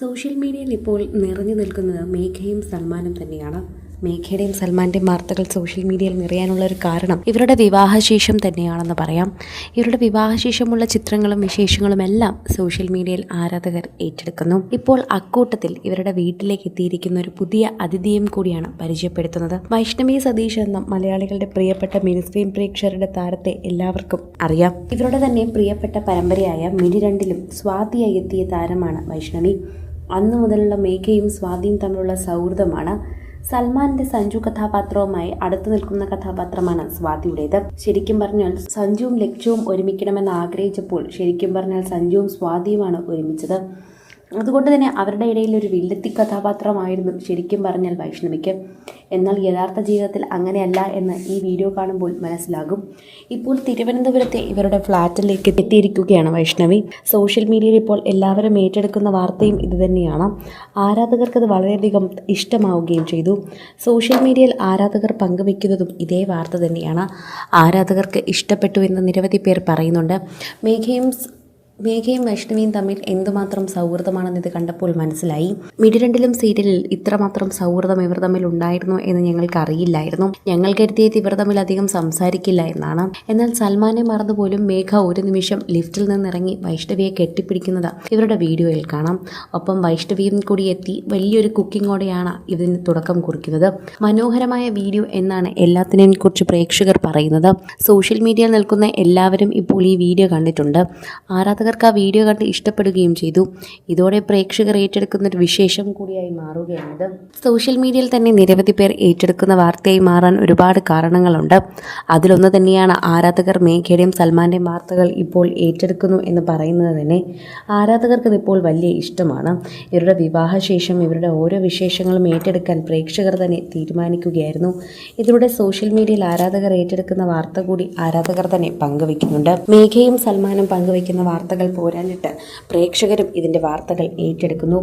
Social മീഡിയയിൽ ഇപ്പോൾ നിറഞ്ഞു നിൽക്കുന്നത് മേഘയും സൽമാനും തന്നെയാണ്. മേഘയുടെയും സൽമാൻ്റെയും വാർത്തകൾ സോഷ്യൽ മീഡിയയിൽ നിറയാനുള്ള ഒരു കാരണം ഇവരുടെ വിവാഹശേഷം തന്നെയാണെന്ന് പറയാം. ഇവരുടെ വിവാഹശേഷമുള്ള ചിത്രങ്ങളും വിശേഷങ്ങളും എല്ലാം സോഷ്യൽ മീഡിയയിൽ ആരാധകർ ഏറ്റെടുക്കുന്നു. ഇപ്പോൾ അക്കൂട്ടത്തിൽ ഇവരുടെ വീട്ടിലേക്ക് എത്തിയിരിക്കുന്ന ഒരു പുതിയ അതിഥിയും കൂടിയാണ് പരിചയപ്പെടുത്തുന്നത്. വൈഷ്ണവി സതീഷ് എന്ന മലയാളികളുടെ പ്രിയപ്പെട്ട മിനിസ്ക്രീൻ പ്രേക്ഷകരുടെ താരത്തെ എല്ലാവർക്കും അറിയാം. ഇവരുടെ തന്നെ പ്രിയപ്പെട്ട പരമ്പരയായ മിനിരണ്ടിലും സ്വാതിയായി എത്തിയ താരമാണ് വൈഷ്ണവി. അന്നു മുതലുള്ള മേഘയും സ്വാതിയും തമ്മിലുള്ള സൗഹൃദമാണ്. സൽമാന്റെ സഞ്ജു കഥാപാത്രവുമായി അടുത്തു നിൽക്കുന്ന കഥാപാത്രമാണ് സ്വാതിയുടേത്. ശരിക്കും പറഞ്ഞാൽ സഞ്ജുവും ലക്ഷ്യവും ഒരുമിക്കണമെന്ന് ആഗ്രഹിച്ചപ്പോൾ ശരിക്കും പറഞ്ഞാൽ സഞ്ജുവും സ്വാതിയുമാണ് ഒരുമിച്ചത്. അതുകൊണ്ട് തന്നെ അവരുടെ ഇടയിൽ ഒരു വില്ലത്തി കഥാപാത്രമായിരുന്നു ശരിക്കും പറഞ്ഞാൽ വൈഷ്ണവിക്ക്. എന്നാൽ യഥാർത്ഥ ജീവിതത്തിൽ അങ്ങനെയല്ല എന്ന് ഈ വീഡിയോ കാണുമ്പോൾ മനസ്സിലാകും. ഇപ്പോൾ തിരുവനന്തപുരത്തെ ഇവരുടെ ഫ്ലാറ്റിലേക്ക് എത്തിയിരിക്കുകയാണ് വൈഷ്ണവി. സോഷ്യൽ മീഡിയയിൽ ഇപ്പോൾ എല്ലാവരും ഏറ്റെടുക്കുന്ന വാർത്തയും ഇതുതന്നെയാണ്. ആരാധകർക്കത് വളരെയധികം ഇഷ്ടമാവുകയും ചെയ്തു. സോഷ്യൽ മീഡിയയിൽ ആരാധകർ പങ്കുവെക്കുന്നതും ഇതേ വാർത്ത തന്നെയാണ്. ആരാധകർക്ക് ഇഷ്ടപ്പെട്ടു എന്ന് നിരവധി പേർ പറയുന്നുണ്ട്. മേഘയും വൈഷ്ണവിയും തമ്മിൽ എന്തുമാത്രം സൗഹൃദമാണെന്ന് ഇത് കണ്ടപ്പോൾ മനസ്സിലായി. മിഡിരണ്ടിലും സീരിയലിൽ ഇത്രമാത്രം സൗഹൃദം ഇവർ തമ്മിൽ ഉണ്ടായിരുന്നു എന്ന് ഞങ്ങൾക്ക് അറിയില്ലായിരുന്നു. ഞങ്ങൾ കരുതിയത് ഇവർ തമ്മിൽ അധികം സംസാരിക്കില്ല എന്നാണ്. എന്നാൽ സൽമാനെ മറന്നുപോലും മേഘ ഒരു നിമിഷം ലിഫ്റ്റിൽ നിന്നിറങ്ങി വൈഷ്ണവിയെ കെട്ടിപ്പിടിക്കുന്നത് ഇവരുടെ വീഡിയോയിൽ കാണാം. ഒപ്പം വൈഷ്ണവിയും കൂടി എത്തി വലിയൊരു കുക്കിങ്ങോടെയാണ് ഇതിന് തുടക്കം കുറിക്കുന്നത്. മനോഹരമായ വീഡിയോ എന്നാണ് എല്ലാത്തിനെയും കുറിച്ച് പ്രേക്ഷകർ പറയുന്നത്. സോഷ്യൽ മീഡിയയിൽ നിൽക്കുന്ന എല്ലാവരും ഇപ്പോൾ ഈ വീഡിയോ കണ്ടിട്ടുണ്ട്. ആരാധകർക്ക് ആ വീഡിയോ കണ്ട് ഇഷ്ടപ്പെടുകയും ചെയ്തു. ഇതോടെ പ്രേക്ഷകർ ഏറ്റെടുക്കുന്ന ഒരു വിശേഷം കൂടിയായി മാറുകയാണിത്. സോഷ്യൽ മീഡിയയിൽ തന്നെ നിരവധി പേർ ഏറ്റെടുക്കുന്ന വാർത്തയായി മാറാൻ ഒരുപാട് കാരണങ്ങളുണ്ട്. അതിലൊന്ന് തന്നെയാണ് ആരാധകർ മേഘയുടെയും സൽമാൻ്റെയും വാർത്തകൾ ഇപ്പോൾ ഏറ്റെടുക്കുന്നു എന്ന് പറയുന്നത് തന്നെ. ആരാധകർക്ക് ഇതിപ്പോൾ വലിയ ഇഷ്ടമാണ്. ഇവരുടെ വിവാഹശേഷം ഇവരുടെ ഓരോ വിശേഷങ്ങളും ഏറ്റെടുക്കാൻ പ്രേക്ഷകർ തന്നെ തീരുമാനിക്കുകയായിരുന്നു. ഇതിലൂടെ സോഷ്യൽ മീഡിയയിൽ ആരാധകർ ഏറ്റെടുക്കുന്ന വാർത്ത കൂടി ആരാധകർ തന്നെ പങ്കുവയ്ക്കുന്നുണ്ട്. മേഘയും സൽമാനും പങ്കുവയ്ക്കുന്ന വാർത്തകൾ പോരാഞ്ഞിട്ട് പ്രേക്ഷകരും ഇതിൻ്റെ വാർത്തകൾ ഏറ്റെടുക്കുന്നു.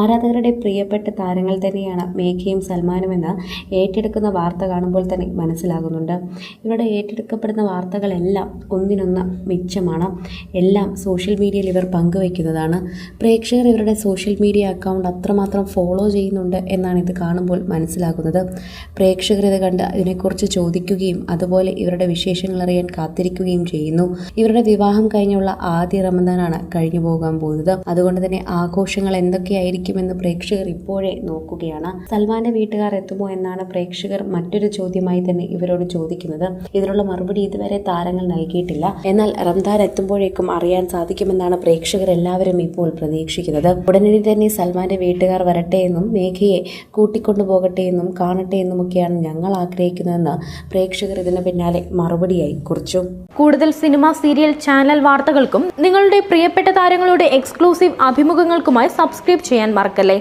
ആരാധകരുടെ പ്രിയപ്പെട്ട താരങ്ങൾ തന്നെയാണ് മേഘയും സൽമാനുമെന്ന് ഏറ്റെടുക്കുന്ന വാർത്ത കാണുമ്പോൾ തന്നെ മനസ്സിലാകുന്നുണ്ട്. ഇവരുടെ ഏറ്റെടുക്കപ്പെടുന്ന വാർത്തകളെല്ലാം ഒന്നിനൊന്ന് മിച്ചമാണ്. എല്ലാം സോഷ്യൽ മീഡിയയിൽ ഇവർ പങ്കുവയ്ക്കുന്നതാണ്. പ്രേക്ഷകർ ഇവരുടെ സോഷ്യൽ മീഡിയ അക്കൗണ്ട് അത്രമാത്രം ഫോളോ ചെയ്യുന്നുണ്ട് എന്നാണ് ഇത് കാണുമ്പോൾ മനസ്സിലാകുന്നത്. പ്രേക്ഷകർ ഇത് കണ്ട് ഇതിനെക്കുറിച്ച് ചോദിക്കുകയും അതുപോലെ ഇവരുടെ വിശേഷങ്ങൾ അറിയാൻ കാത്തിരിക്കുകയും ചെയ്യുന്നു. ഇവരുടെ വിവാഹം കഴിഞ്ഞുള്ള ആദ്യ റമദാനാണ് കഴിഞ്ഞു പോകാൻ പോകുന്നത്. അതുകൊണ്ട് തന്നെ ആഘോഷങ്ങൾ എന്തൊക്കെയായിരിക്കുമെന്ന് പ്രേക്ഷകർ ഇപ്പോഴേ നോക്കുകയാണ്. സൽമാന്റെ വീട്ടുകാർ എത്തുമോ എന്നാണ് പ്രേക്ഷകർ മറ്റൊരു ചോദ്യമായി തന്നെ ഇവരോട് ചോദിക്കുന്നത്. ഇതിനുള്ള മറുപടി ഇതുവരെ താരങ്ങൾ നൽകിയിട്ടില്ല. എന്നാൽ റംദാൻ എത്തുമ്പോഴേക്കും അറിയാൻ സാധിക്കുമെന്നാണ് പ്രേക്ഷകർ എല്ലാവരും ഇപ്പോൾ പ്രതീക്ഷിക്കുന്നത്. ഉടനടി തന്നെ സൽമാന്റെ വീട്ടുകാർ വരട്ടെ എന്നും മേഘയെ കൂട്ടിക്കൊണ്ടുപോകട്ടെ എന്നും കാണട്ടെ എന്നുമൊക്കെയാണ് ഞങ്ങൾ ആഗ്രഹിക്കുന്നതെന്ന് പ്രേക്ഷകർ ഇതിന് പിന്നാലെ മറുപടിയായി കുറിച്ചു. കൂടുതൽ സിനിമ, സീരിയൽ, ചാനൽ വാർത്തകൾക്കും നിങ്ങളുടെ പ്രിയപ്പെട്ട താരങ്ങളുടെ എക്സ്ക്ലൂസീവ് അഭിമുഖങ്ങൾക്കുമായി സബ്സ്ക്രൈബ് ചെയ്യാൻ മറക്കല്ലേ.